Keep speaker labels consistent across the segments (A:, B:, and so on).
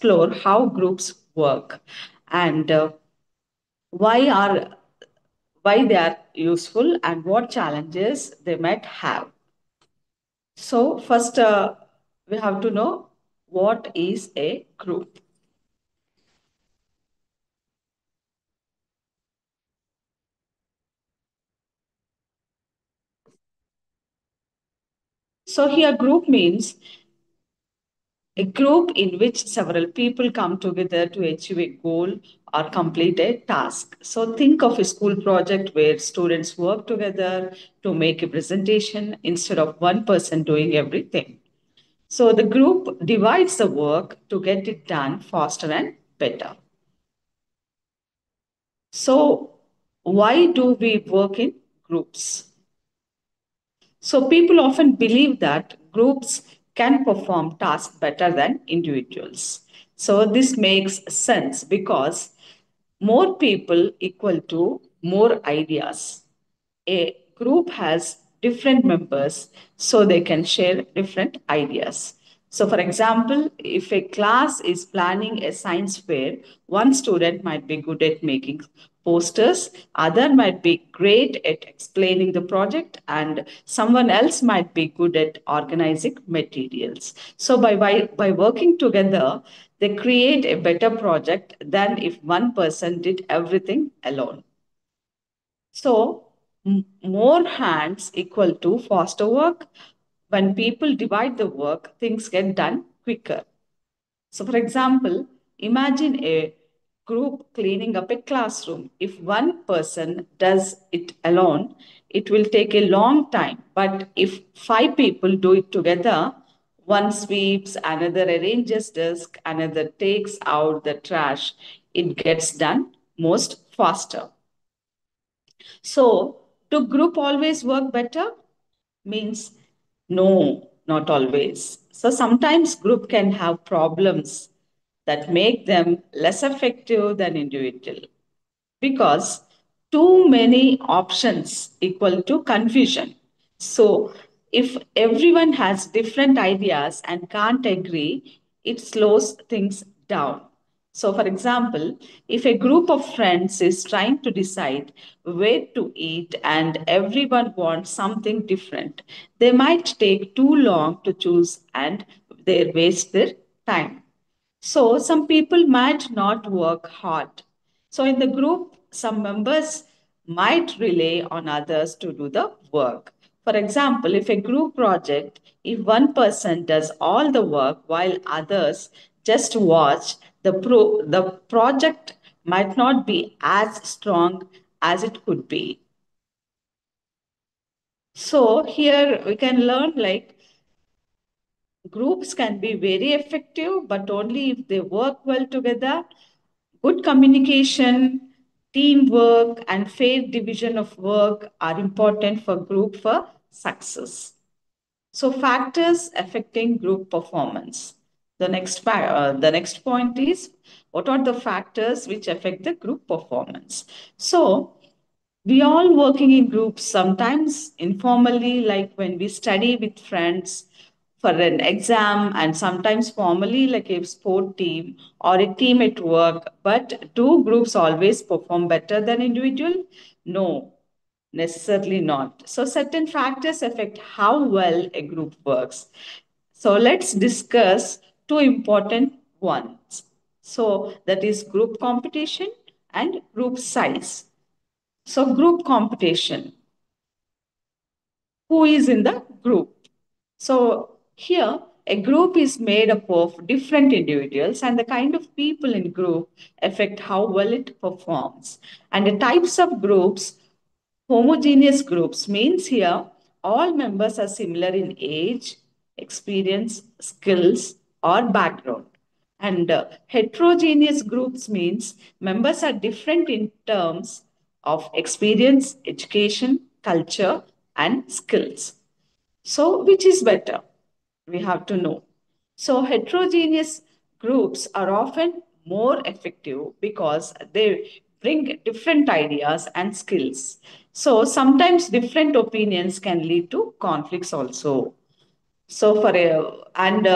A: explore how groups work and why are why they are useful and what challenges they might have. So first, we have to know what is a group. So here, group means a group in which several people come together to achieve a goal or complete a task. So think of a school project where students work together to make a presentation instead of one person doing everything. So the group divides the work to get it done faster and better. So why do we work in groups? So people often believe that groups can perform tasks better than individuals. So this makes sense because more people equal to more ideas. A group has different members so they can share different ideas. So, for example, if a class is planning a science fair, one student might be good at making posters, other might be great at explaining the project, and someone else might be good at organizing materials. So, by working together, they create a better project than if one person did everything alone. So, more hands equal to faster work. When people divide the work, things get done quicker. So, for example, imagine a group cleaning up a classroom. If one person does it alone, it will take a long time. But if five people do it together, one sweeps, another arranges desk, another takes out the trash, it gets done most faster. So, do group always work better? Means no, not always. So sometimes group can have problems that make them less effective than individual because too many options equal to confusion. So, if everyone has different ideas and can't agree, it slows things down. So, for example, if a group of friends is trying to decide where to eat and everyone wants something different, they might take too long to choose and they waste their time. So, some people might not work hard. So, in the group, some members might rely on others to do the work. For example, if a group project, if one person does all the work while others just watch, the project might not be as strong as it could be. So, here we can learn like groups can be very effective, but only if they work well together. Good communication, teamwork, and fair division of work are important for group for success. So, factors affecting group performance. The next point is what are the factors which affect the group performance? So, we all working in groups, sometimes informally, like when we study with friends for an exam, and sometimes formally, like a sport team or a team at work. But do groups always perform better than individual? No, necessarily not. So certain factors affect how well a group works. So let's discuss two important ones. So that is group competition and group size. So, group competition. Who is in the group? So, here a group is made up of different individuals, and the kind of people in group affect how well it performs. And the types of groups, homogeneous groups means here all members are similar in age, experience, skills, or background. And heterogeneous groups means members are different in terms of experience, education, culture, and skills. So, which is better? We have to know. So, heterogeneous groups are often more effective because they bring different ideas and skills. So, sometimes different opinions can lead to conflicts also. So, for a, and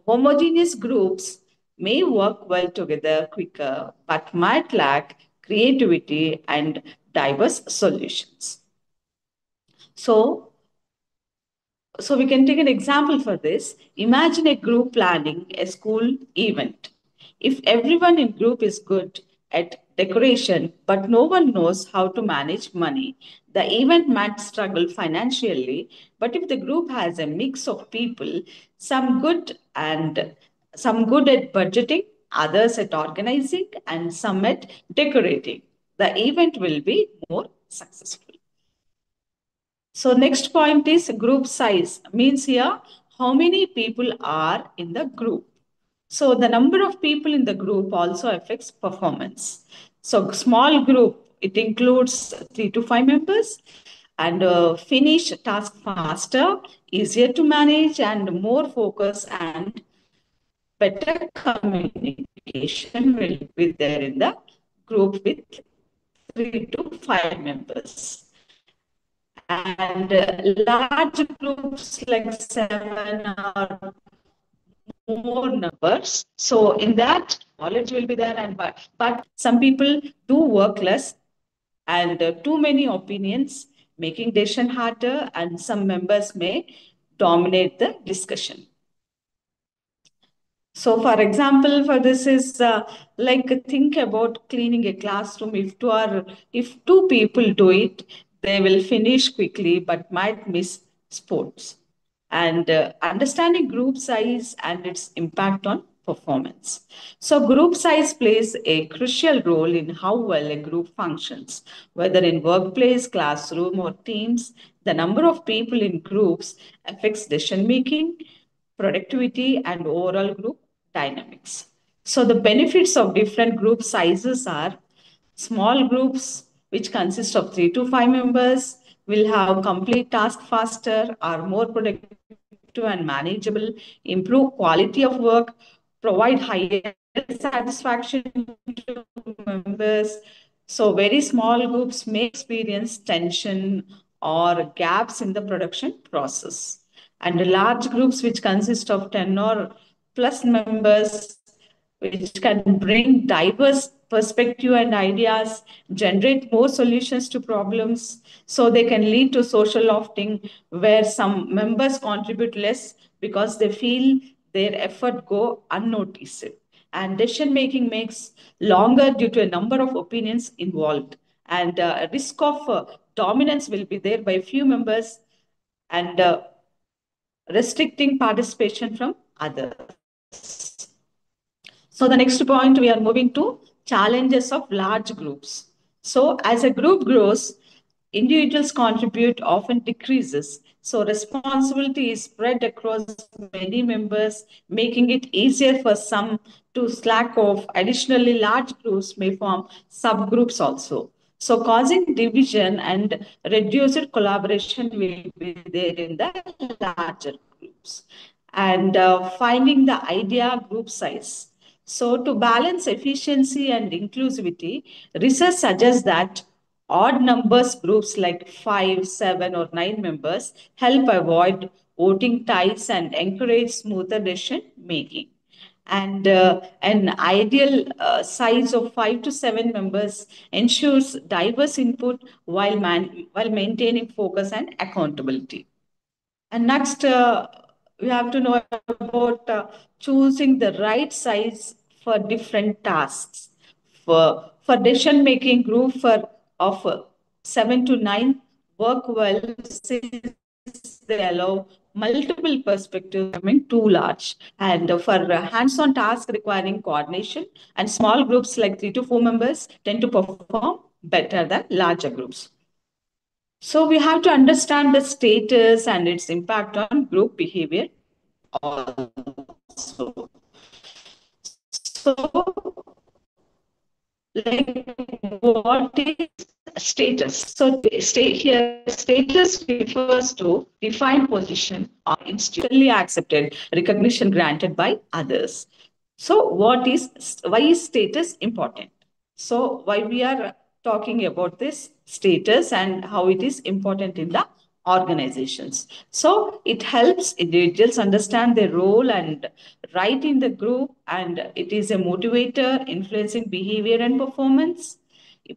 A: homogeneous groups may work well together quicker, but might lack creativity and diverse solutions. So, so we can take an example for this. Imagine a group planning a school event. If everyone in group is good at decoration but no one knows how to manage money, the event might struggle financially. But if the group has a mix of people, some good and some good at budgeting, others at organizing, and some at decorating, the event will be more successful. So next point is group size. Means here how many people are in the group. So the number of people in the group also affects performance. So small group, it includes 3 to 5 members, and finish task faster, easier to manage, and more focus and better communication will be there in the group with 3 to 5 members. And large groups like seven or more numbers. So in that, knowledge will be there, and but some people do work less, and too many opinions, making decision harder, and some members may dominate the discussion. So, for example, for this is like think about cleaning a classroom. If two people do it, they will finish quickly, but might miss sports. And understanding group size and its impact on performance. So, group size plays a crucial role in how well a group functions, whether in workplace, classroom, or teams. The number of people in groups affects decision making, productivity, and overall group dynamics. So, the benefits of different group sizes are small groups, which consist of 3 to 5 members, will have complete task faster, are more productive and manageable, improve quality of work, provide higher satisfaction to members. So, very small groups may experience tension or gaps in the production process. And large groups, which consist of 10 or plus members, which can bring diverse perspective and ideas, generate more solutions to problems. So they can lead to social lofting, where some members contribute less because they feel their effort go unnoticed. And decision making makes longer due to a number of opinions involved. And risk of dominance will be there by few members, and restricting participation from others. So the next point, we are moving to challenges of large groups. So as a group grows, individuals contribute often decreases. So responsibility is spread across many members, making it easier for some to slack off. Additionally, large groups may form subgroups also. So causing division and reduced collaboration will be there in the larger groups. And finding the idea group size. So, to balance efficiency and inclusivity, research suggests that odd numbers groups like 5, 7, or 9 members help avoid voting ties and encourage smoother decision making. And an ideal size of 5 to 7 members ensures diverse input while maintaining focus and accountability. And next, we have to know about choosing the right size for different tasks. For decision making, group for of 7 to 9 work well since they allow multiple perspectives becoming too large. And for hands-on tasks requiring coordination, and small groups like 3 to 4 members tend to perform better than larger groups. So we have to understand the status and its impact on group behavior also. So, what is status? So, status refers to defined position or institutionally accepted recognition granted by others. So, why is status important? So, why we are talking about this status and how it is important in the organizations. So it helps individuals understand their role and right in the group, and it is a motivator influencing behavior and performance.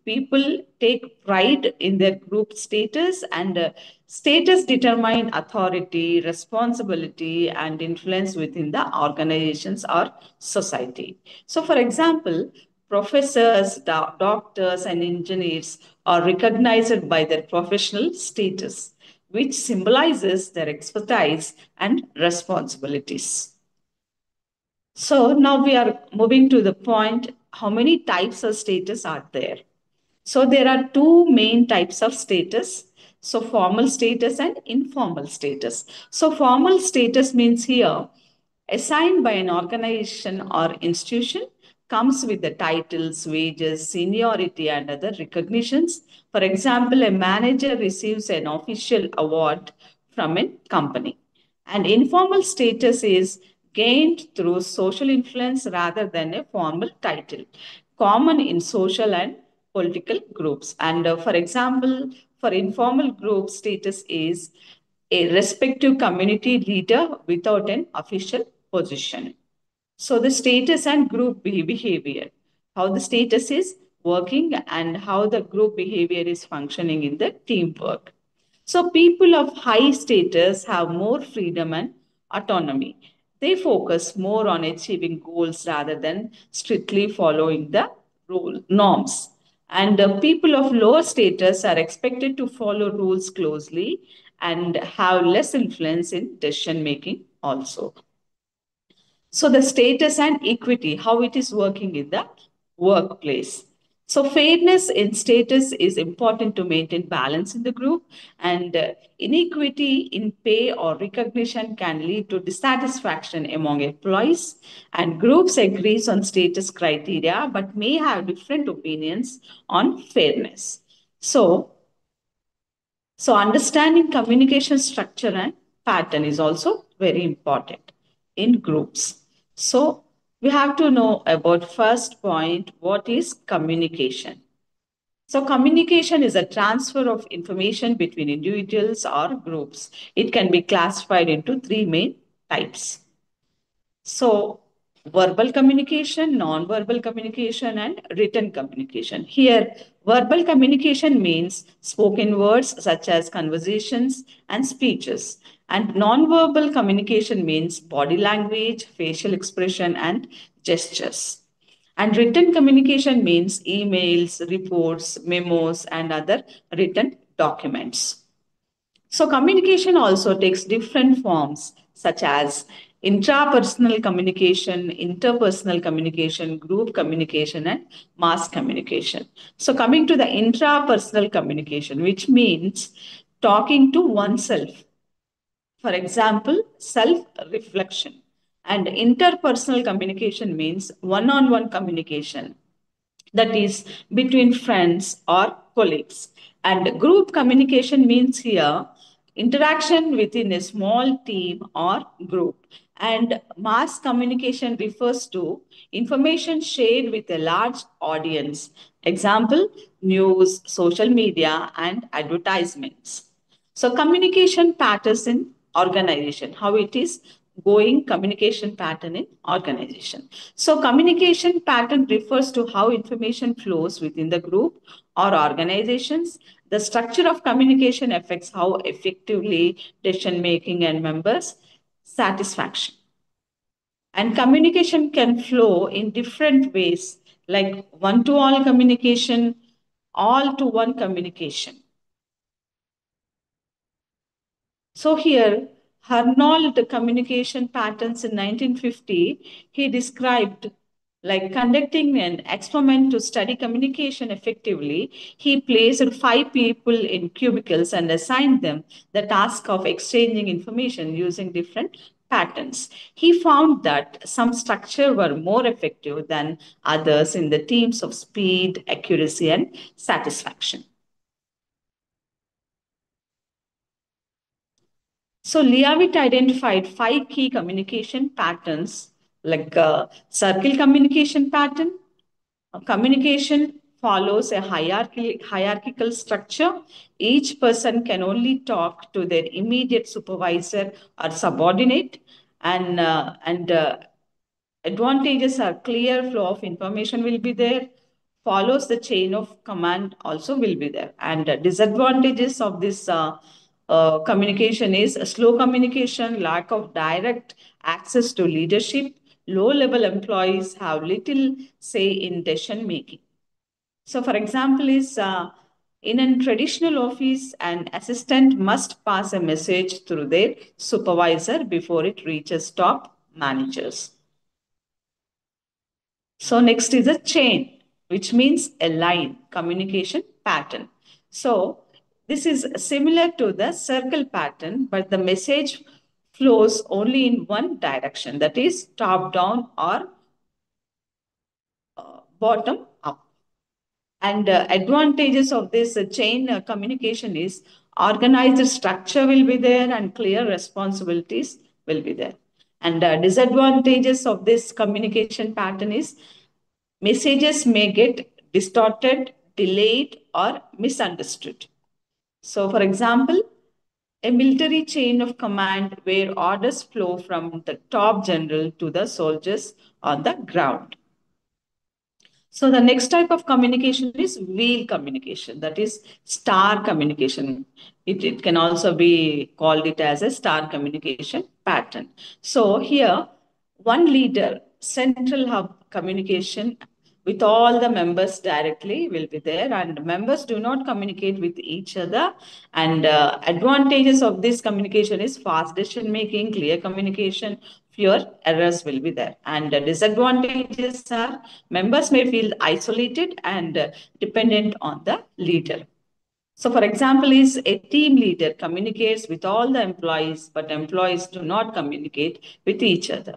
A: People take pride in their group status, and status determine authority, responsibility, and influence within the organizations or society. So, for example, professors, doctors, and engineers are recognized by their professional status, which symbolizes their expertise and responsibilities. So now we are moving to the point, how many types of status are there? So there are two main types of status. So formal status and informal status. So formal status means here assigned by an organization or institution, comes with the titles, wages, seniority, and other recognitions. For example, a manager receives an official award from a company. And informal status is gained through social influence rather than a formal title, common in social and political groups. And for example, for informal group, status is a respective community leader without an official position. So the status and group behavior, how the status is working and how the group behavior is functioning in the teamwork. So people of high status have more freedom and autonomy. They focus more on achieving goals rather than strictly following the rule norms. And people of lower status are expected to follow rules closely and have less influence in decision making also. So the status and equity, how it is working in the workplace. So fairness in status is important to maintain balance in the group, and inequity in pay or recognition can lead to dissatisfaction among employees. And groups agrees on status criteria but may have different opinions on fairness. So understanding communication structure and pattern is also very important in groups. So we have to know about first point, what is communication? So communication is a transfer of information between individuals or groups. It can be classified into three main types. So, verbal communication, non-verbal communication, and written communication. Here, verbal communication means spoken words such as conversations and speeches. And non-verbal communication means body language, facial expression, and gestures. And written communication means emails, reports, memos, and other written documents. So, communication also takes different forms, such as intrapersonal communication, interpersonal communication, group communication, and mass communication. So, coming to the intrapersonal communication, which means talking to oneself. For example, self reflection. And interpersonal communication means one on one communication, that is between friends or colleagues. And group communication means here interaction within a small team or group. And mass communication refers to information shared with a large audience. Example, news, social media, and advertisements. So communication patterns in organization, how it is going communication pattern in organization. So communication pattern refers to how information flows within the group or organizations. The structure of communication affects how effectively decision making and members satisfaction. And communication can flow in different ways, like one to all communication, all to one communication. So here, Arnold communication patterns in 1950, he described like conducting an experiment to study communication effectively. He placed five people in cubicles and assigned them the task of exchanging information using different patterns. He found that some structure were more effective than others in the teams of speed, accuracy, and satisfaction. So Leavitt identified five key communication patterns like circle communication pattern, communication follows a hierarchical structure. Each person can only talk to their immediate supervisor or subordinate, and advantages are clear flow of information will be there, follows the chain of command also will be there, and disadvantages of this communication is slow communication, lack of direct access to leadership, low level employees have little say in decision making. So, for example, is in a traditional office, an assistant must pass a message through their supervisor before it reaches top managers. So, next is a chain, which means a line communication pattern. So, this is similar to the circle pattern, but the message flows only in one direction, that is top down or bottom up. And advantages of this chain communication is organized structure will be there and clear responsibilities will be there. And disadvantages of this communication pattern is messages may get distorted, delayed, or misunderstood. So, for example, a military chain of command where orders flow from the top general to the soldiers on the ground. So the next type of communication is wheel communication, that is star communication. It can also be called it as a star communication pattern. So here, one leader, central hub communication with all the members directly will be there, and members do not communicate with each other. And advantages of this communication is fast decision making, clear communication, fewer errors will be there. And disadvantages are members may feel isolated and dependent on the leader. So, for example, is a team leader communicates with all the employees, but employees do not communicate with each other.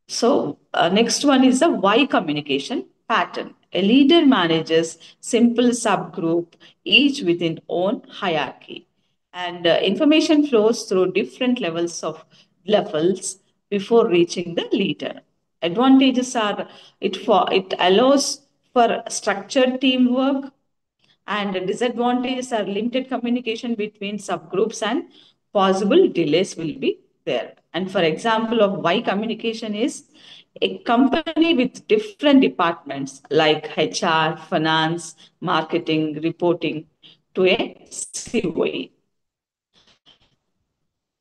A: So, next one is the why communication pattern. A leader manages simple subgroup, each within own hierarchy, and information flows through different levels before reaching the leader. Advantages are it allows for structured teamwork, and disadvantages are limited communication between subgroups and possible delays will be there. And for example of why communication is a company with different departments like HR, finance, marketing, reporting to a COE.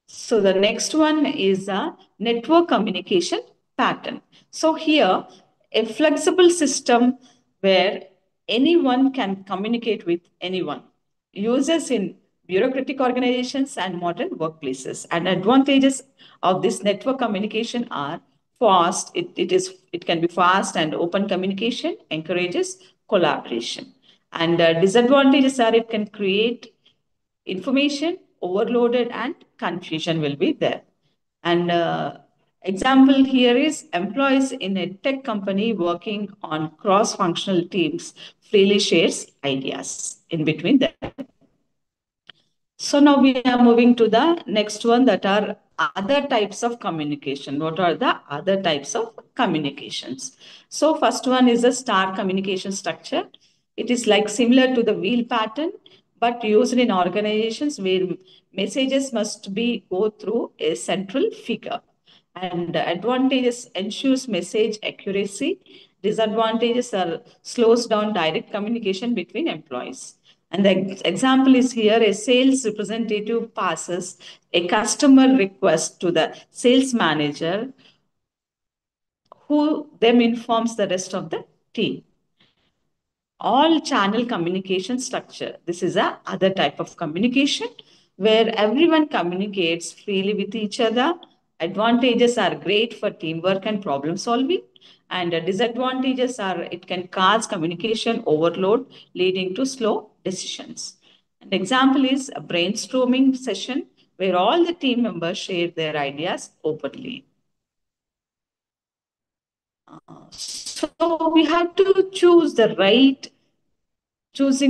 A: So the next one is a network communication pattern. So here, a flexible system where anyone can communicate with anyone. Users in bureaucratic organizations and modern workplaces. And advantages of this network communication are fast. It can be fast and open communication encourages collaboration. And disadvantages are it can create information overloaded and confusion will be there. And example here is employees in a tech company working on cross-functional teams freely shares ideas in between them. So now we are moving to the next one, that are other types of communication. What are the other types of communications? So first one is a star communication structure. It is like similar to the wheel pattern, but used in organizations where messages must be go through a central figure. And advantages ensures message accuracy. Disadvantages are slows down direct communication between employees. And the example is here, a sales representative passes a customer request to the sales manager, who then informs the rest of the team. All channel communication structure. This is a other type of communication where everyone communicates freely with each other. Advantages are great for teamwork and problem solving, and disadvantages are it can cause communication overload leading to slow decisions. An example is a brainstorming session where all the team members share their ideas openly. So we have to choosing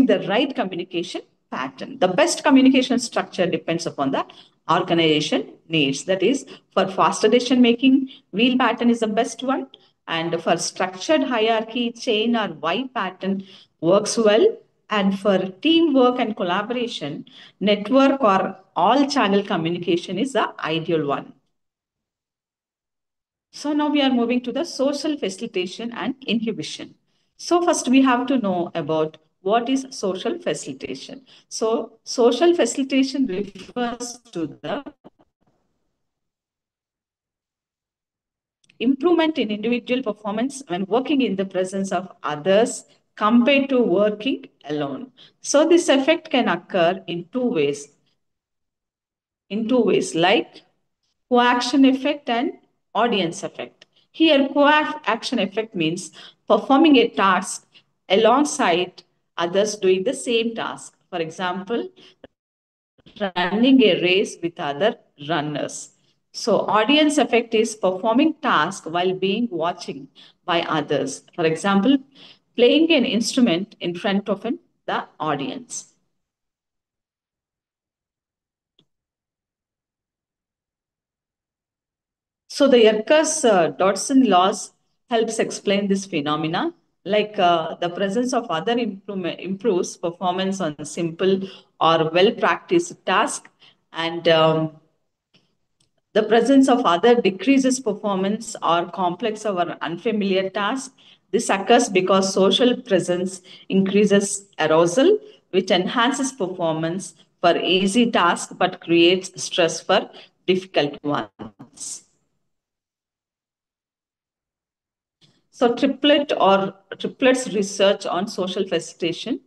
A: the right communication pattern. The best communication structure depends upon the organization needs. That is, for faster decision making, wheel pattern is the best one. And for structured hierarchy, chain or Y pattern works well. And for teamwork and collaboration, network or all channel communication is the ideal one. So now we are moving to the social facilitation and inhibition. So first we have to know about what is social facilitation. So social facilitation refers to the improvement in individual performance when working in the presence of others compared to working alone. So this effect can occur in two ways like coaction effect and audience effect. Here, coaction effect means performing a task alongside others doing the same task. For example, running a race with other runners. So, audience effect is performing task while being watching by others. For example, playing an instrument in front of the audience. So the Yerkes-Dodson laws helps explain this phenomena. Like the presence of other improves performance on simple or well-practiced task, and the presence of other decreases performance or complex or unfamiliar task. This occurs because social presence increases arousal, which enhances performance for easy tasks but creates stress for difficult ones. So triplets research on social facilitation.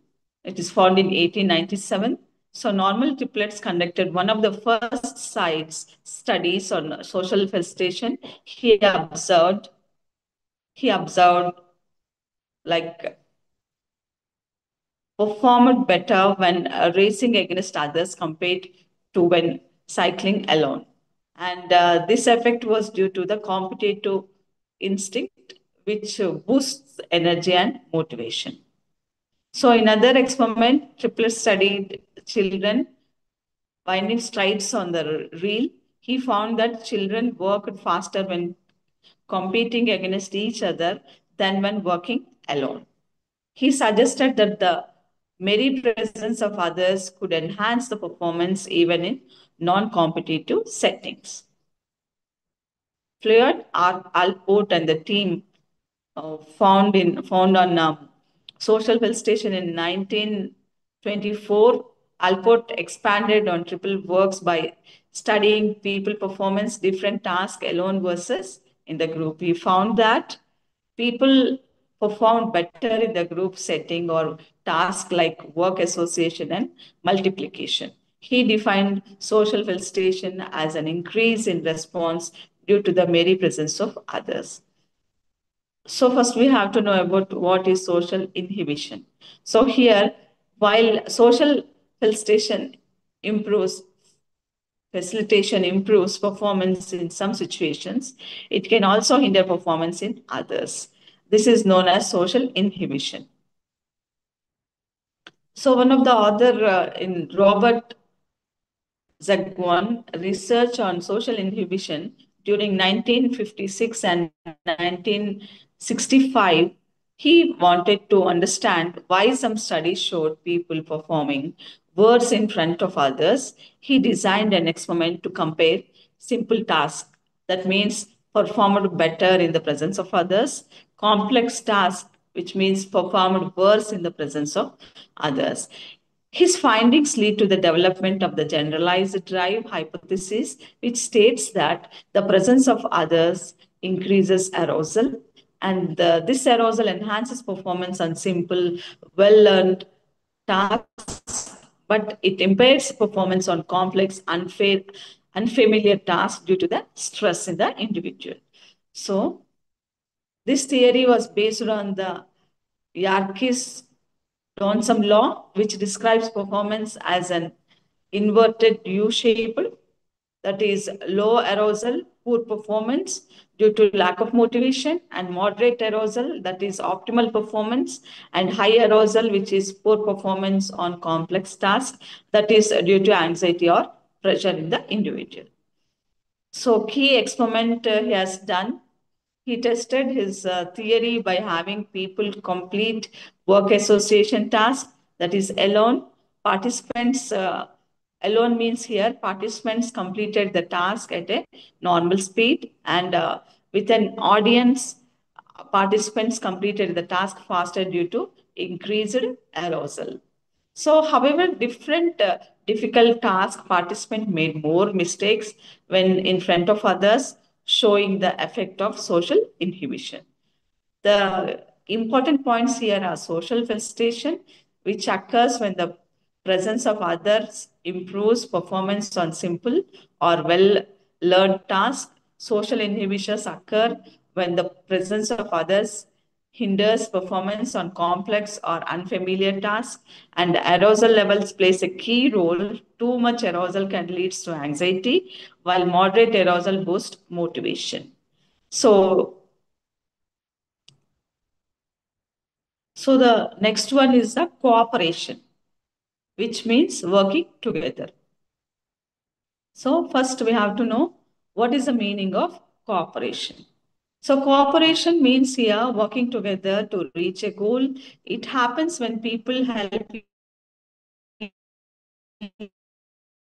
A: It is found in 1897. So normal triplets conducted one of the first sites studies on social facilitation. He observed like performed better when racing against others compared to when cycling alone. And this effect was due to the competitive instinct, which boosts energy and motivation. So, in another experiment, triplets studied children winding strides on the reel. He found that children worked faster when competing against each other than when working alone. He suggested that the merry presence of others could enhance the performance even in non competitive settings. Floyd Alport and the team found on Social Health Station in 1924. Alport expanded on triple works by studying people performance different tasks alone versus in the group. He found that people performed better in the group setting or tasks like work association and multiplication. He defined social felicitation as an increase in response due to the merry presence of others. So first we have to know about what is social inhibition. So here, while social felicitation improves facilitation improves performance in some situations, it can also hinder performance in others. This is known as social inhibition. So one of the author in Robert Zagwan research on social inhibition during 1956 and 1965, he wanted to understand why some studies showed people performing worse in front of others. He designed an experiment to compare simple tasks, that means performed better in the presence of others, complex tasks, which means performed worse in the presence of others. His findings lead to the development of the generalized drive hypothesis, which states that the presence of others increases arousal, and this arousal enhances performance on simple, well learned tasks, but it impairs performance on complex, unfamiliar tasks due to the stress in the individual. So, this theory was based on the Yarkis Donsum law, which describes performance as an inverted U-shaped, that is low arousal, poor performance due to lack of motivation, and moderate arousal, that is optimal performance, and high arousal, which is poor performance on complex tasks, that is due to anxiety or pressure in the individual. So key experiment he has done. He tested his theory by having people complete work association tasks, that is, alone. Participants, alone means here, participants completed the task at a normal speed, and with an audience, participants completed the task faster due to increased arousal. So, however, different difficult task participant made more mistakes when in front of others, showing the effect of social inhibition. The important points here are social facilitation, which occurs when the presence of others improves performance on simple or well learned tasks. Social inhibitions occur when the presence of others hinders performance on complex or unfamiliar tasks, and arousal levels plays a key role. Too much arousal can lead to anxiety, while moderate arousal boosts motivation. So So the next one is the cooperation, which means working together. So first we have to know what is the meaning of cooperation. So cooperation means here working together to reach a goal. It happens when people help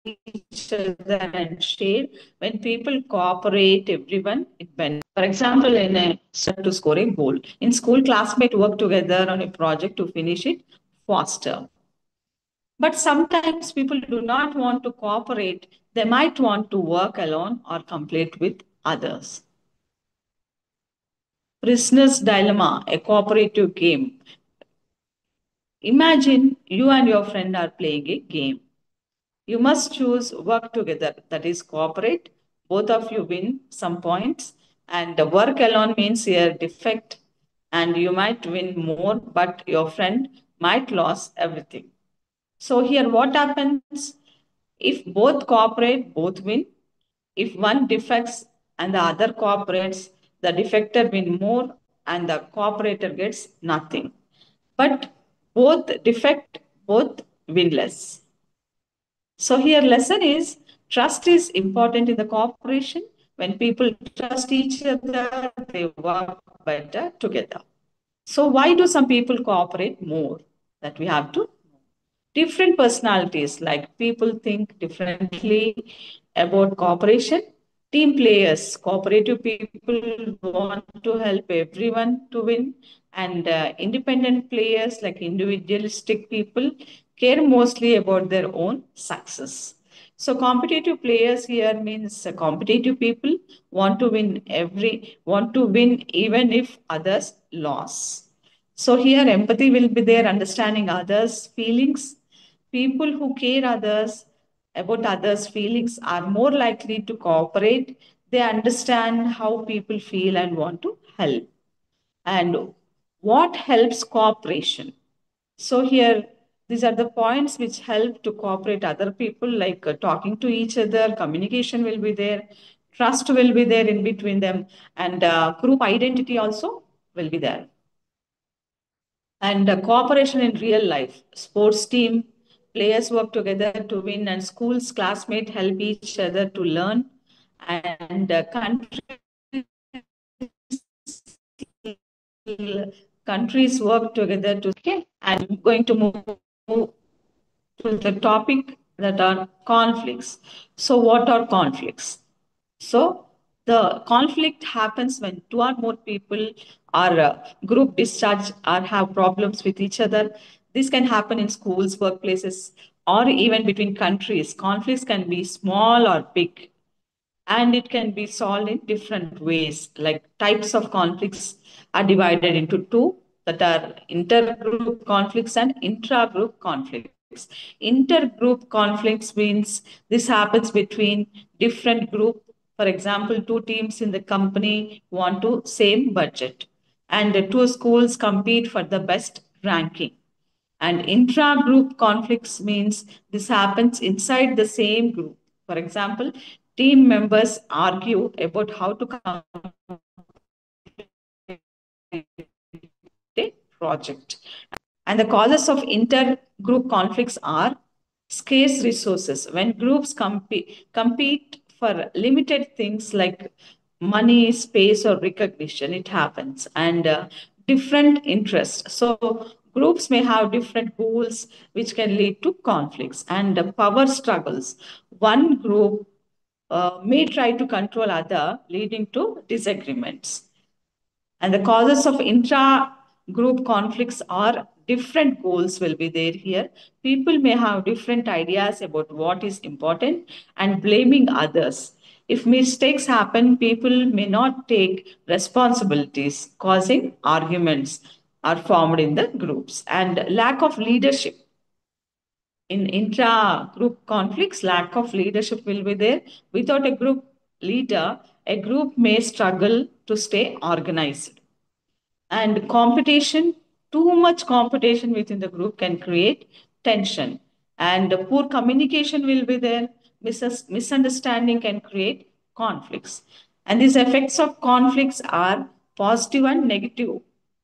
A: each other and share. When people cooperate, everyone it benefits. For example, in a to score a goal. In school, classmates work together on a project to finish it faster. But sometimes people do not want to cooperate. They might want to work alone or complete with others. Prisoner's Dilemma, a cooperative game. Imagine you and your friend are playing a game. You must choose work together, that is, cooperate. Both of you win some points, and the work alone means your defect, and you might win more, but your friend might lose everything. So, here what happens? If both cooperate, both win. If one defects and the other cooperates, the defector win more and the cooperator gets nothing. But both defect, both win less. So here lesson is trust is important in the cooperation. When people trust each other, they work better together. So why do some people cooperate more? That we have to different personalities, like people think differently about cooperation. Team players, cooperative people want to help everyone to win, and independent players, like individualistic people, care mostly about their own success. So competitive players here means competitive people want to win even if others lose. So here empathy will be there, understanding others' feelings. People who care others about others' feelings are more likely to cooperate. They understand how people feel and want to help. And what helps cooperation? So here, these are the points which help to cooperate other people, like talking to each other, communication will be there, trust will be there in between them, and group identity also will be there. And cooperation in real life, sports team, players work together to win, and schools, classmates help each other to learn, and countries work together to. Okay. I'm going to move to the topic that are conflicts. So, what are conflicts? So, the conflict happens when two or more people are group discharge or have problems with each other. This can happen in schools, workplaces, or even between countries. Conflicts can be small or big, and it can be solved in different ways. Like types of conflicts are divided into two, that are intergroup conflicts and intragroup conflicts. Intergroup conflicts means this happens between different group. For example, two teams in the company want to same budget, and the two schools compete for the best ranking. And intra-group conflicts means this happens inside the same group. For example, team members argue about how to a project. And the causes of intergroup conflicts are scarce resources. When groups compete for limited things like money, space, or recognition. It happens. And different interests. So, groups may have different goals, which can lead to conflicts and power struggles. One group may try to control other, leading to disagreements. And the causes of intra group conflicts are different goals will be there here. People may have different ideas about what is important and blaming others. If mistakes happen, people may not take responsibilities, causing arguments are formed in the groups. And lack of leadership in intra group conflicts, lack of leadership will be there. Without a group leader, a group may struggle to stay organized. And competition, too much competition within the group can create tension. And poor communication will be there. Misunderstanding can create conflicts. And these effects of conflicts are positive and negative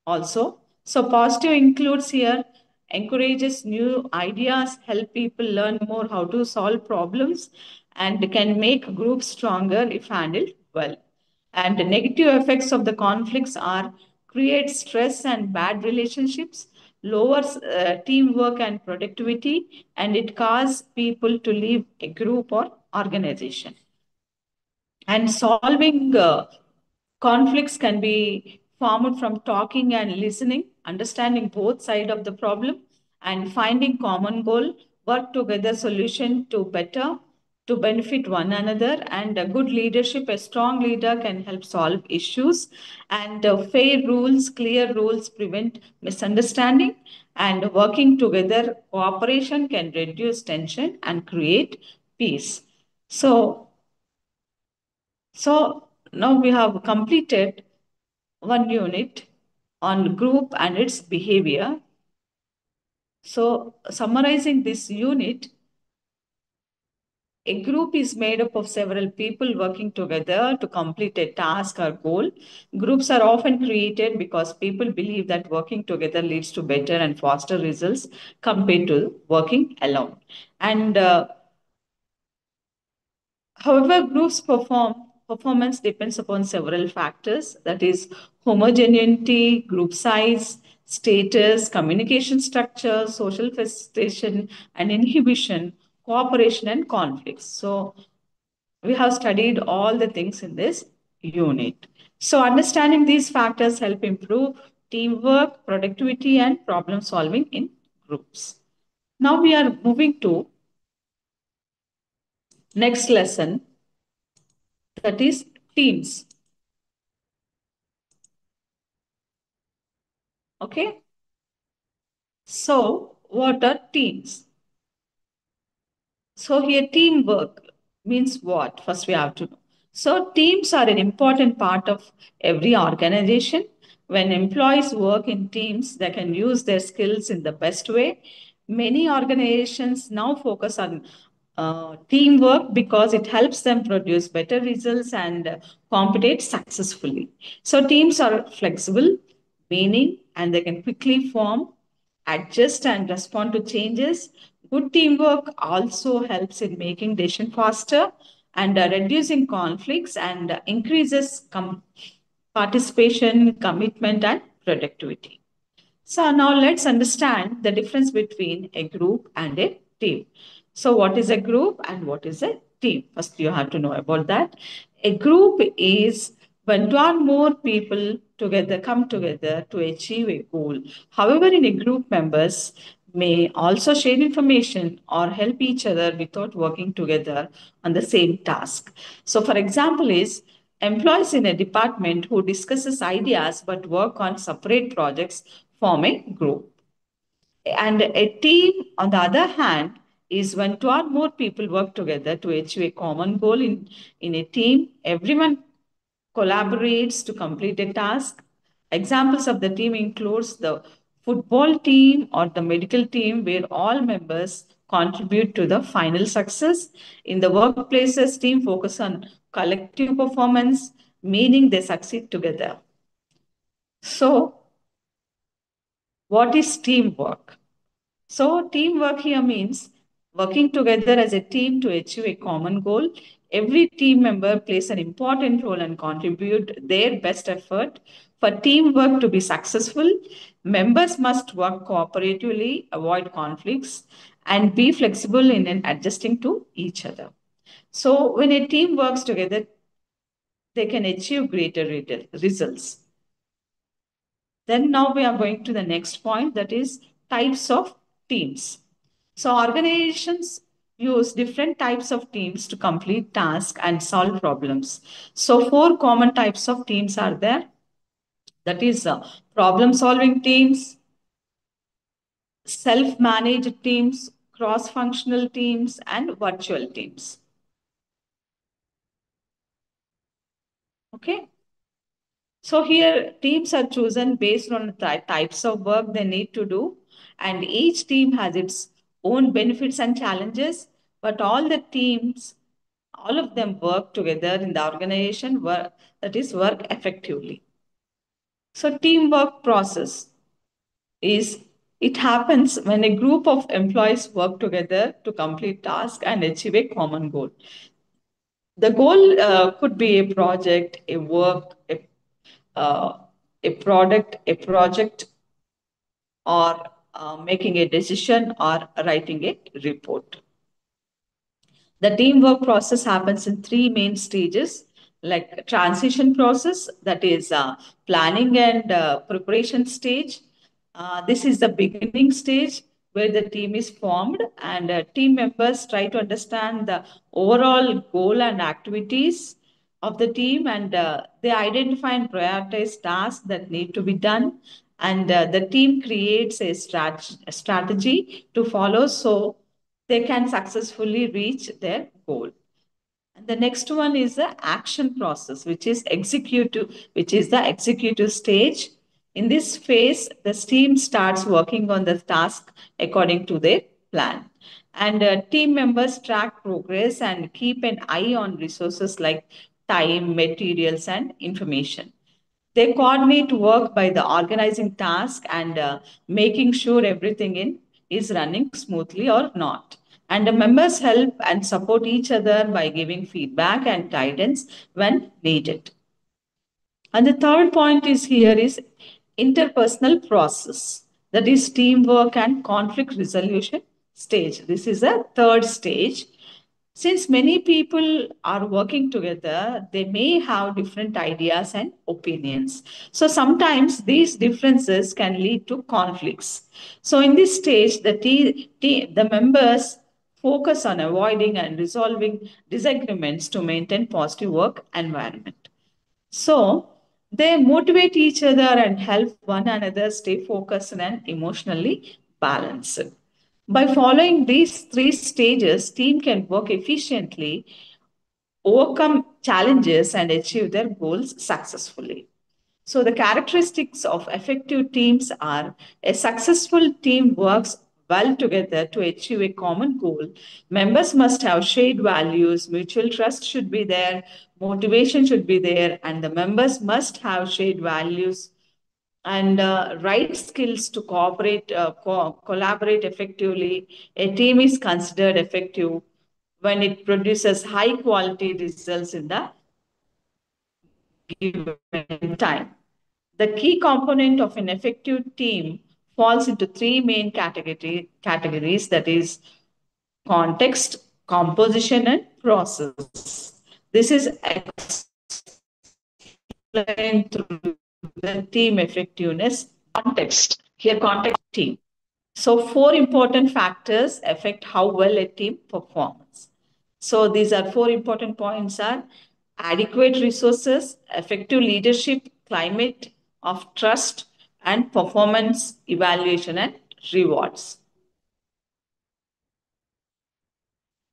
A: also. So, positive includes here encourages new ideas, help people learn more how to solve problems, and can make groups stronger if handled well. And the negative effects of the conflicts are create stress and bad relationships, lowers teamwork and productivity, and it causes people to leave a group or organization. And solving conflicts can be formed from talking and listening, understanding both sides of the problem, and finding common goal, work together solution to better to benefit one another. And a good leadership, a strong leader can help solve issues. And fair rules, clear rules prevent misunderstanding. And working together, cooperation can reduce tension and create peace. So, so now we have completed one unit on group and its behavior. So, summarizing this unit, a group is made up of several people working together to complete a task or goal. Groups are often created because people believe that working together leads to better and faster results compared to working alone. And However, groups performance depends upon several factors, that is homogeneity, group size, status, communication structure, social facilitation and inhibition, cooperation and conflicts. So we have studied all the things in this unit. So understanding these factors help improve teamwork, productivity and problem solving in groups. Now we are moving to next lesson, that is teams. Okay. So, what are teams? So, here teamwork means what? First, we have to know. So, teams are an important part of every organization. When employees work in teams, they can use their skills in the best way. Many organizations now focus on teamwork because it helps them produce better results and compete successfully. So, teams are flexible, meaning, and they can quickly form, adjust and respond to changes. Good teamwork also helps in making decisions faster and reducing conflicts and increases participation, commitment, and productivity. So now let's understand the difference between a group and a team. So what is a group and what is a team? First, you have to know about that. A group is when two or more people together come together to achieve a goal. However, in a group, members may also share information or help each other without working together on the same task. So, for example, is employees in a department who discusses ideas but work on separate projects form a group. And a team, on the other hand, is when two or more people work together to achieve a common goal in a team. Everyone collaborates to complete a task. Examples of the team includes the football team or the medical team where all members contribute to the final success. In the workplaces, team focus on collective performance, meaning they succeed together. So, what is teamwork? So, teamwork here means working together as a team to achieve a common goal. Every team member plays an important role and contribute their best effort. For teamwork to be successful, members must work cooperatively, avoid conflicts, and be flexible in adjusting to each other. So, when a team works together, they can achieve greater results. Then, now we are going to the next point, that is types of teams. So, organizations use different types of teams to complete tasks and solve problems. So, four common types of teams are there, that is problem solving teams, self managed teams, cross functional teams, and virtual teams. Okay. So here teams are chosen based on the types of work they need to do, and each team has its own benefits and challenges, but all the teams, all of them work together in the organization, work, that is work effectively. So teamwork process is, it happens when a group of employees work together to complete tasks and achieve a common goal. The goal could be a project, a work, uh, a product, a project, or making a decision or writing a report. The teamwork process happens in three main stages, like transition process, that is planning and preparation stage. This is the beginning stage where the team is formed, and team members try to understand the overall goal and activities of the team, and they identify and prioritize tasks that need to be done, and the team creates a strategy to follow so they can successfully reach their goal. And the next one is the action process, which is the executive stage. In this phase, the team starts working on the task according to their plan. And team members track progress and keep an eye on resources like time, materials, and information. They coordinate work by the organizing task and making sure everything in is running smoothly or not. And the members help and support each other by giving feedback and guidance when needed. And the third point is here is interpersonal process, that is teamwork and conflict resolution stage. This is a third stage. Since many people are working together, they may have different ideas and opinions. So sometimes these differences can lead to conflicts. So in this stage, the members focus on avoiding and resolving disagreements to maintain positive work environment. So they motivate each other and help one another stay focused and emotionally balanced. By following these three stages, team can work efficiently, overcome challenges, and achieve their goals successfully. So the characteristics of effective teams are: a successful team works well together to achieve a common goal. Members must have shared values, mutual trust should be there, motivation should be there, and the members must have shared values and right skills to collaborate effectively. A team is considered effective when it produces high quality results in the given time. The key component of an effective team falls into three main categories, that is context, composition, and process. This is explained through the team effectiveness context. Here, context team. So, four important factors affect how well a team performs. So, these are four important points: are adequate resources, effective leadership, climate of trust, and performance evaluation and rewards.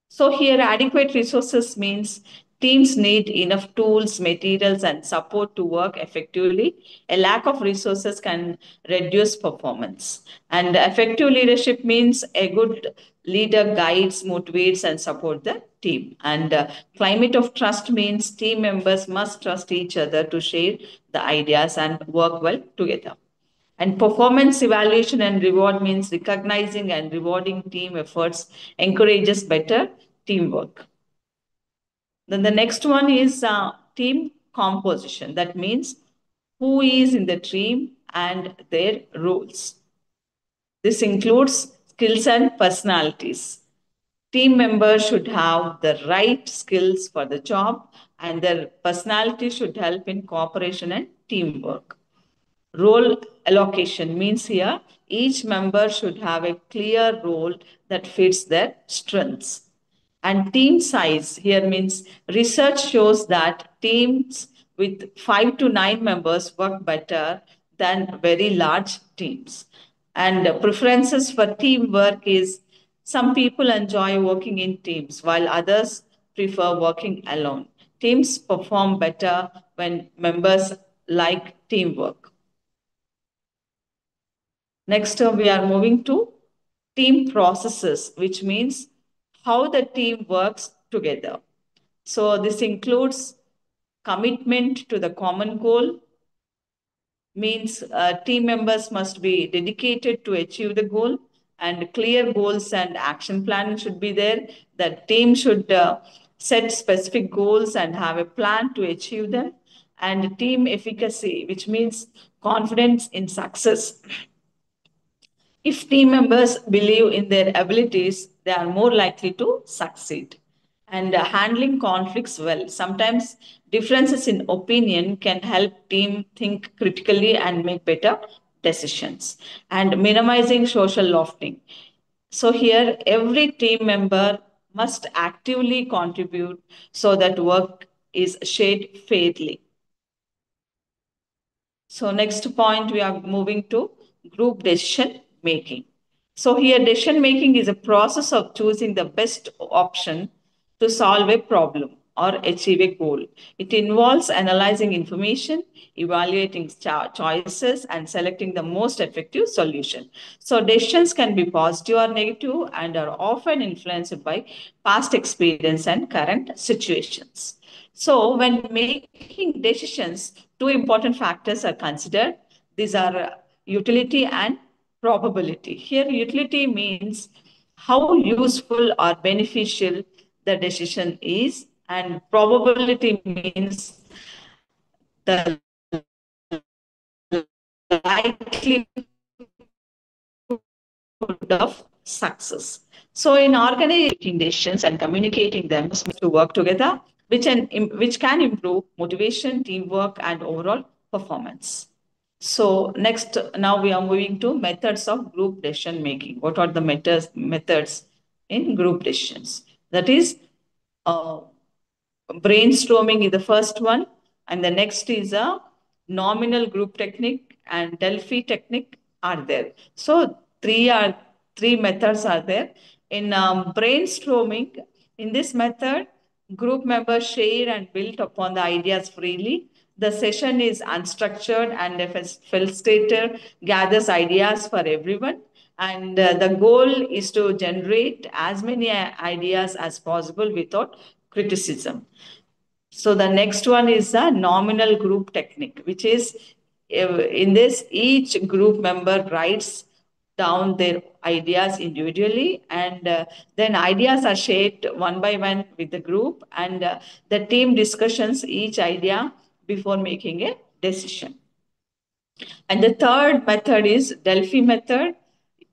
A: So here adequate resources means teams need enough tools, materials, and support to work effectively. A lack of resources can reduce performance. And effective leadership means a good leader guides, motivates, and support the team. And climate of trust means team members must trust each other to share the ideas and work well together. And performance evaluation and reward means recognizing and rewarding team efforts encourages better teamwork. Then the next one is team composition. That means who is in the team and their roles. This includes skills and personalities. Team members should have the right skills for the job, and their personality should help in cooperation and teamwork. Role allocation means here each member should have a clear role that fits their strengths. And team size here means research shows that teams with 5 to 9 members work better than very large teams. And preferences for teamwork is some people enjoy working in teams while others prefer working alone. Teams perform better when members like teamwork. Next, we are moving to team processes, which means how the team works together. So, this includes commitment to the common goal, means team members must be dedicated to achieve the goal, and clear goals and action plan should be there. The team should set specific goals and have a plan to achieve them. And team efficacy, which means confidence in success. If team members believe in their abilities, they are more likely to succeed. And handling conflicts well. Sometimes differences in opinion can help team think critically and make better decisions. And minimizing social lofting. So here, every team member must actively contribute so that work is shared fairly. So next point we are moving to group decision making. So here decision making is a process of choosing the best option to solve a problem or achieve a goal. It involves analyzing information, evaluating choices, and selecting the most effective solution. So decisions can be positive or negative and are often influenced by past experience and current situations. So, when making decisions, two important factors are considered. These are utility and probability. Here, utility means how useful or beneficial the decision is, and probability means the likelihood of success. So, in organizing decisions and communicating them to work together, which can improve motivation, teamwork, and overall performance. So next, now we are moving to methods of group decision making. What are the methods in group decisions? That is, uh, brainstorming is the first one, and the next is a nominal group technique and Delphi technique are there. So three methods are there. In brainstorming, in this method, group members share and build upon the ideas freely. The session is unstructured and a facilitator gathers ideas for everyone. And the goal is to generate as many ideas as possible without criticism. So the next one is a nominal group technique, which is in this, each group member writes down their ideas individually, and then ideas are shared one by one with the group, and the team discussions each idea before making a decision. And the third method is Delphi method.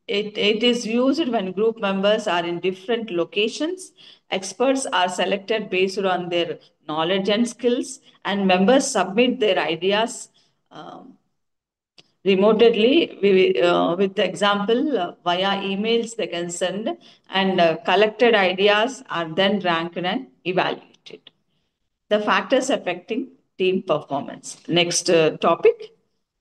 A: It is used when group members are in different locations. Experts are selected based on their knowledge and skills, and members submit their ideas um, remotely with the example via emails they can send, and collected ideas are then ranked and evaluated. The factors affecting team performance. Next topic.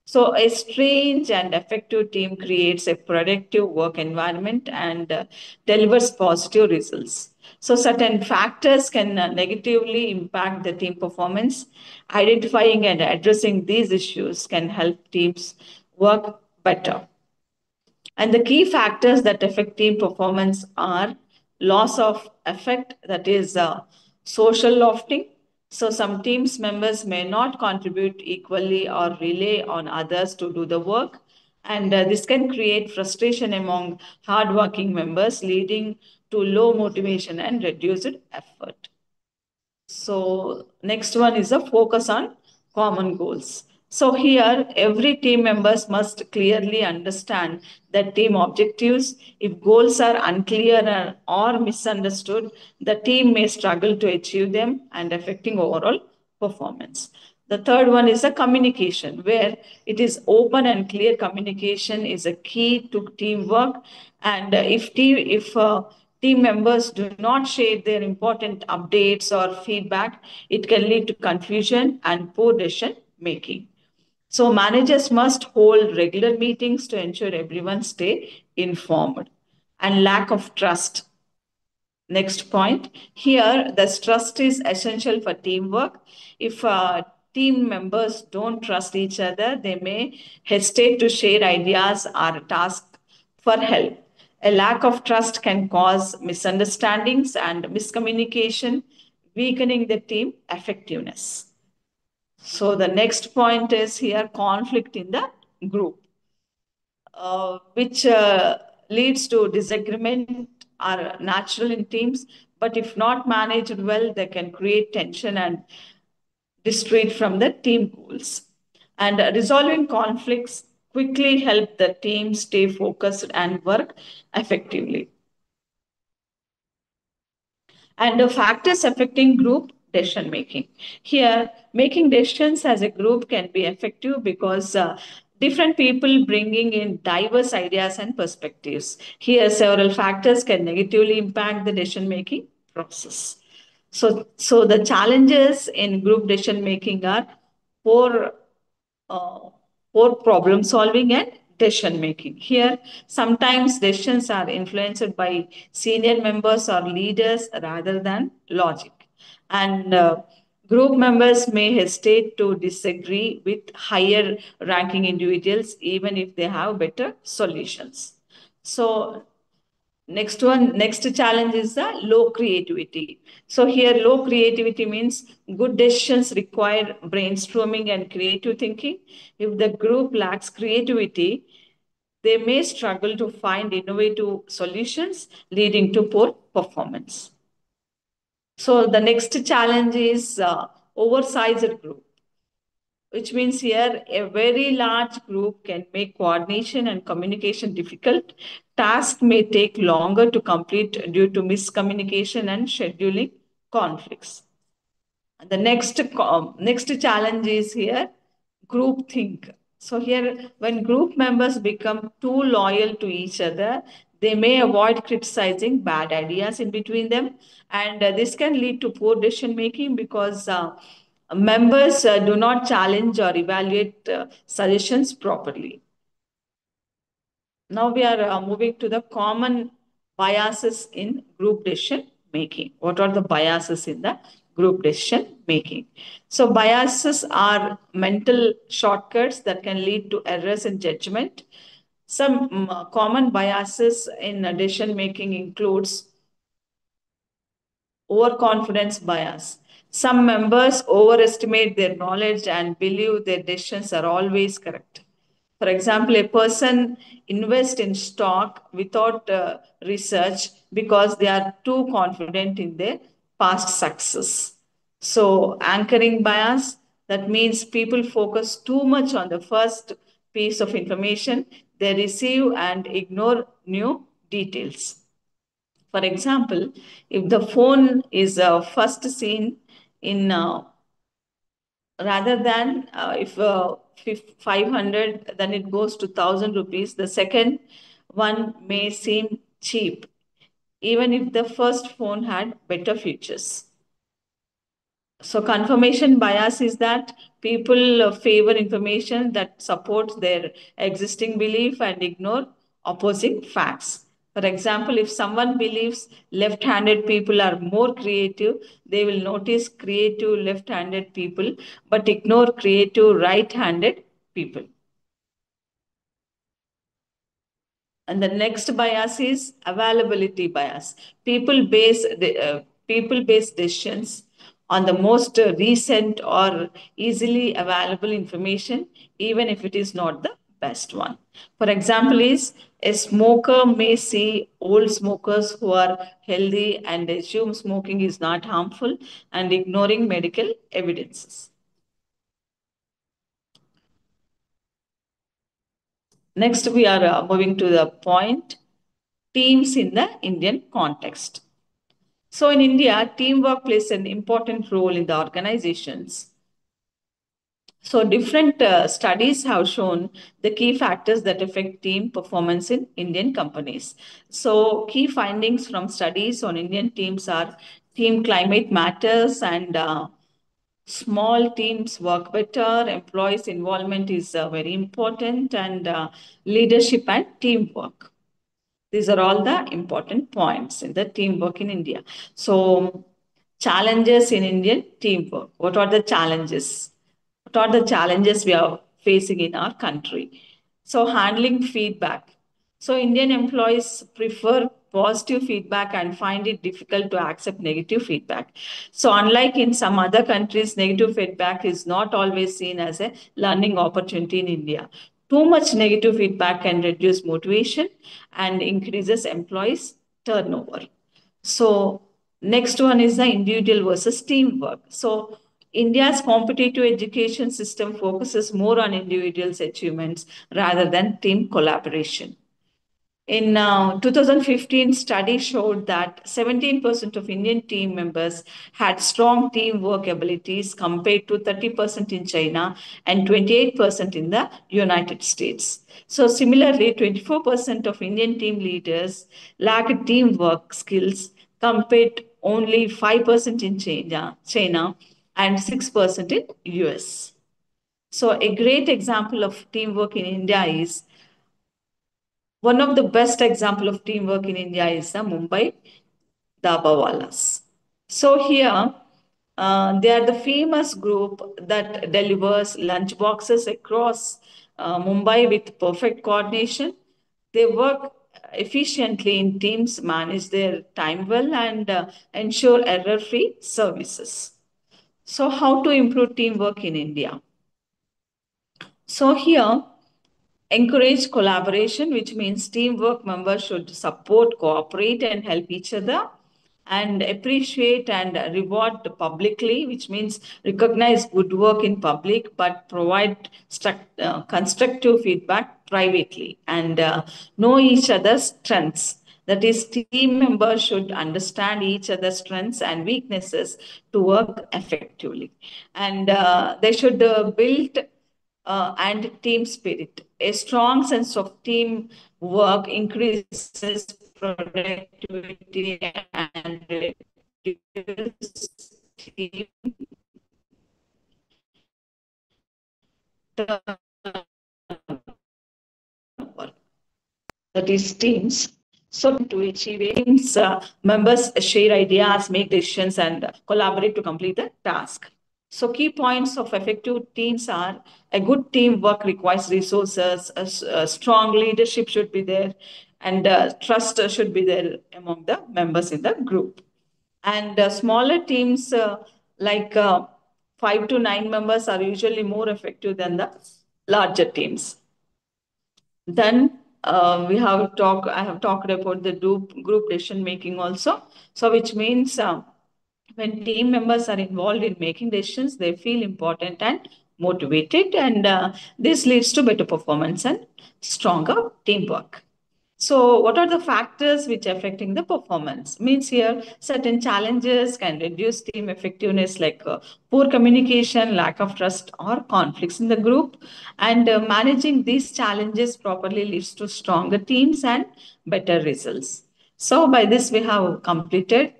A: So, a strange and effective team creates a productive work environment and delivers positive results. So, certain factors can negatively impact the team performance. Identifying and addressing these issues can help teams work better. And the key factors that affect team performance are loss of effect, that is social lofting. So some teams members may not contribute equally or rely on others to do the work. And this can create frustration among hardworking members, leading to low motivation and reduced effort. So next one is a focus on common goals. So here every team members must clearly understand the team objectives. If goals are unclear or misunderstood, the team may struggle to achieve them and affecting overall performance. The third one is the communication, where it is open and clear communication is a key to teamwork. And if team members do not share their important updates or feedback, it can lead to confusion and poor decision making. So managers must hold regular meetings to ensure everyone stay informed. And lack of trust. Next point. Here, the trust is essential for teamwork. If team members don't trust each other, they may hesitate to share ideas or task for help. A lack of trust can cause misunderstandings and miscommunication, weakening the team effectiveness. So the next point is here conflict in the group, which leads to disagreement are natural in teams, but if not managed well, they can create tension and distract from the team goals. And resolving conflicts quickly help the team stay focused and work effectively. And the factors affecting group decision making. Here, making decisions as a group can be effective because different people bringing in diverse ideas and perspectives. Here, several factors can negatively impact the decision making process. So the challenges in group decision making are poor uh, for problem solving and decision making. Here, sometimes decisions are influenced by senior members or leaders rather than logic. And group members may hesitate to disagree with higher ranking individuals even if they have better solutions. So next challenge is the low creativity. So here, low creativity means good decisions require brainstorming and creative thinking. If the group lacks creativity, they may struggle to find innovative solutions, leading to poor performance. So the next challenge is oversized group, which means here a very large group can make coordination and communication difficult. Tasks may take longer to complete due to miscommunication and scheduling conflicts. The next challenge is here group think. So here, when group members become too loyal to each other, they may avoid criticizing bad ideas in between them, and this can lead to poor decision making because members do not challenge or evaluate suggestions properly. Now we are moving to the common biases in group decision making. What are the biases in the group decision making? So, biases are mental shortcuts that can lead to errors in judgment. Some common biases in decision making includes overconfidence bias. Some members overestimate their knowledge and believe their decisions are always correct. For example, a person invests in stock without research because they are too confident in their past success. So, anchoring bias, that means people focus too much on the first piece of information they receive and ignore new details. For example, if the phone is first seen in rather than if 500 then it goes to 1000 rupees, the second one may seem cheap even if the first phone had better features. So confirmation bias is that people favor information that supports their existing belief and ignore opposing facts. For example, if someone believes left-handed people are more creative, they will notice creative left-handed people but ignore creative right-handed people. And the next bias is availability bias. People base decisions on the most recent or easily available information, even if it is not the best one. For example, is a smoker may see old smokers who are healthy and assume smoking is not harmful and ignoring medical evidences. Next, we are moving to the point teams in the Indian context. So, in India, teamwork plays an important role in the organizations. So, different studies have shown the key factors that affect team performance in Indian companies. So, key findings from studies on Indian teams are team climate matters and small teams work better, employees' involvement is very important, and leadership and teamwork. These are all the important points in the teamwork in India. So, challenges in Indian teamwork. What are the challenges? What are the challenges we are facing in our country? So, handling feedback. So, Indian employees prefer positive feedback and find it difficult to accept negative feedback. So, unlike in some other countries, negative feedback is not always seen as a learning opportunity in India. Too much negative feedback can reduce motivation and increases employees' turnover. So, next one is the individual versus teamwork. So, India's competitive education system focuses more on individuals' achievements rather than team collaboration. In 2015, study showed that 17% of Indian team members had strong teamwork abilities compared to 30% in China and 28% in the United States. So similarly, 24% of Indian team leaders lacked teamwork skills compared only 5% in China and 6% in US. So a great example of teamwork in India is one of the best example of teamwork in India is the Mumbai Dabawalas. So here, they are the famous group that delivers lunch boxes across Mumbai with perfect coordination. They work efficiently in teams, manage their time well, and ensure error-free services. So, how to improve teamwork in India? So here, encourage collaboration, which means teamwork members should support, cooperate, and help each other, and appreciate and reward publicly, which means recognize good work in public but provide constructive feedback privately, and know each other's strengths. That is, team members should understand each other's strengths and weaknesses to work effectively. And they should build and team spirit. A strong sense of team work increases productivity and reduces team turnover. That is teams. So to achieve it, teams members share ideas, make decisions, and collaborate to complete the task. So key points of effective teams are a good teamwork requires resources, a strong leadership should be there, and trust should be there among the members in the group. And smaller teams like 5 to 9 members are usually more effective than the larger teams. Then I have talked about the group decision making also. So which means when team members are involved in making decisions, they feel important and motivated, and this leads to better performance and stronger teamwork. So, what are the factors which are affecting the performance? Means here, certain challenges can reduce team effectiveness, like poor communication, lack of trust, or conflicts in the group. And managing these challenges properly leads to stronger teams and better results. So, by this, we have completed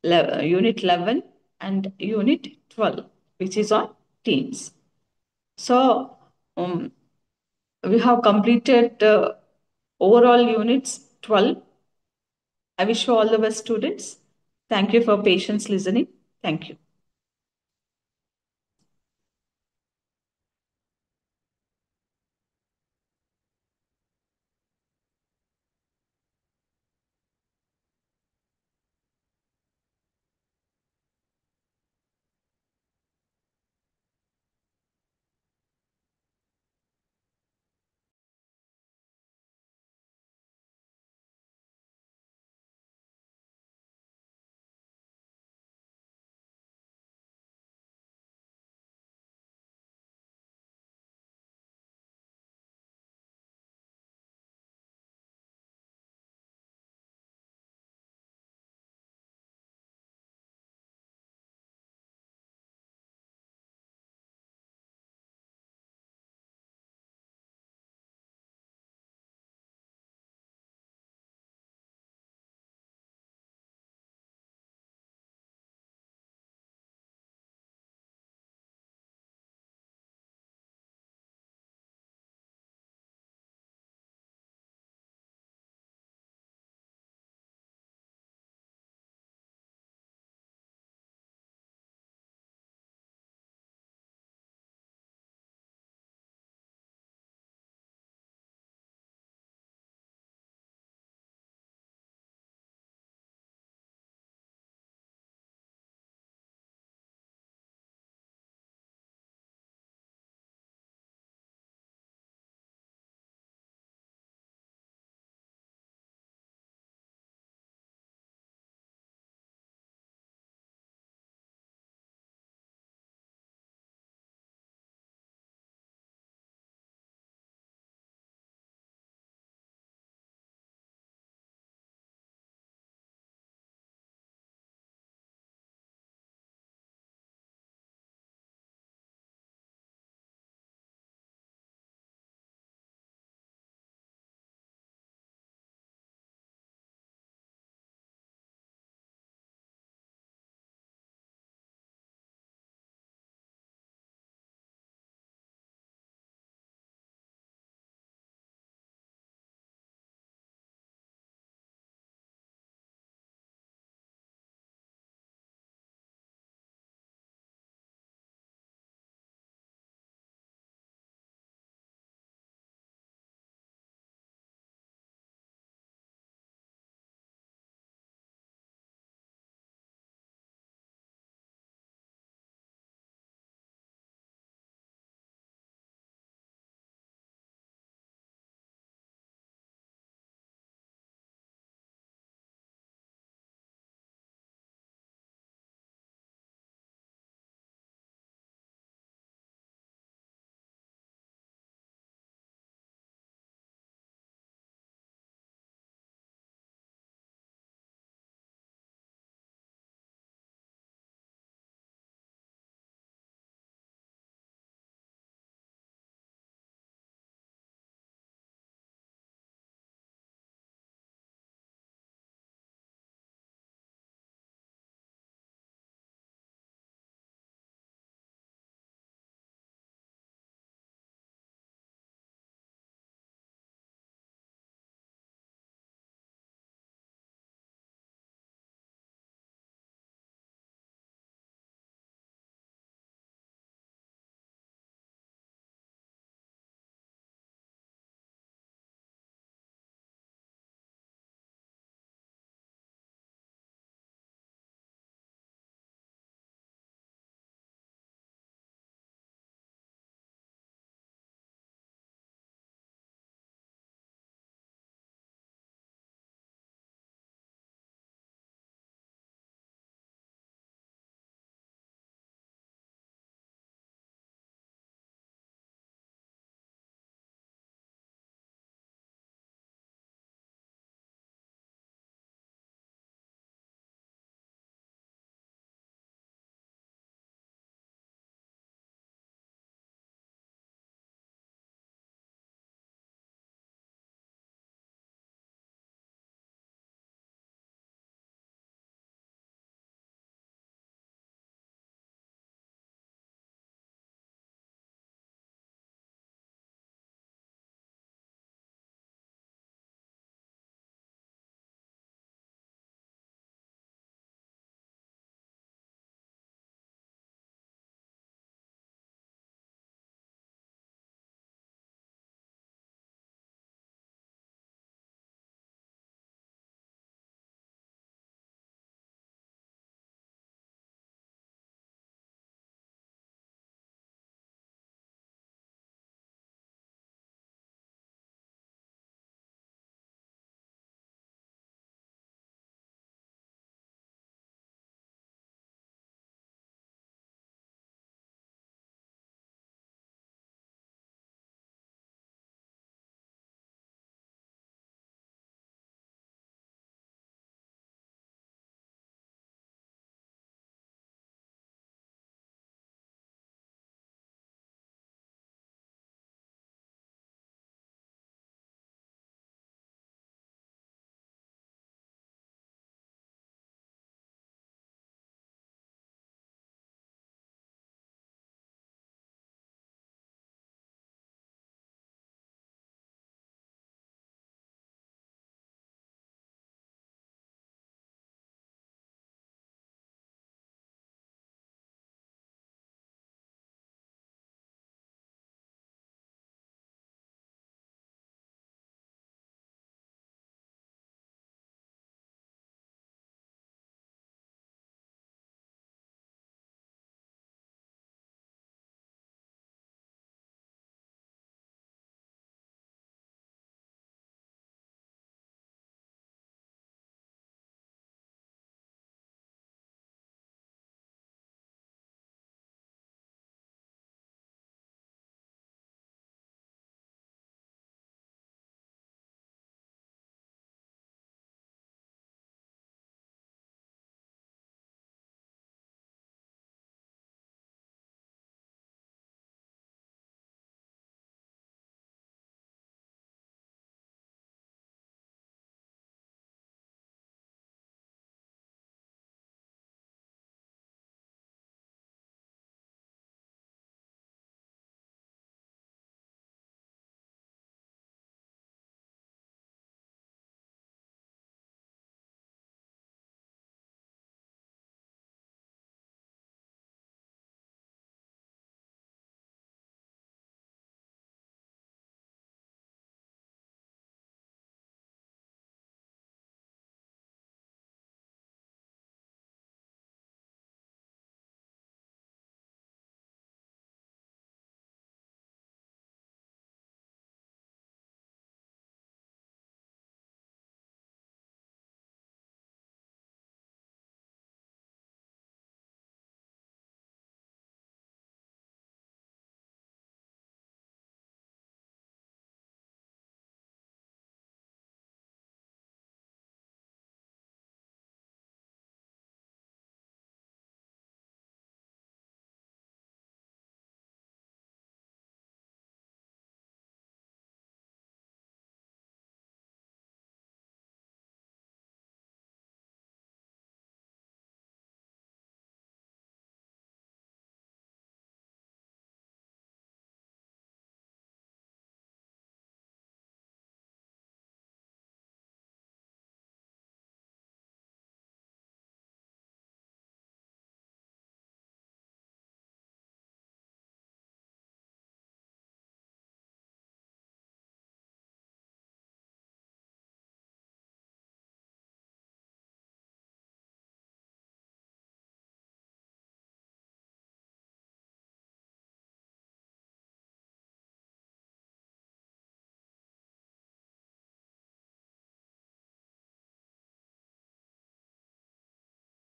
A: Unit 11 and Unit 12, which is on teams. So, um, we have completed overall units 12. I wish you all the best, students. Thank you for patience listening. Thank you.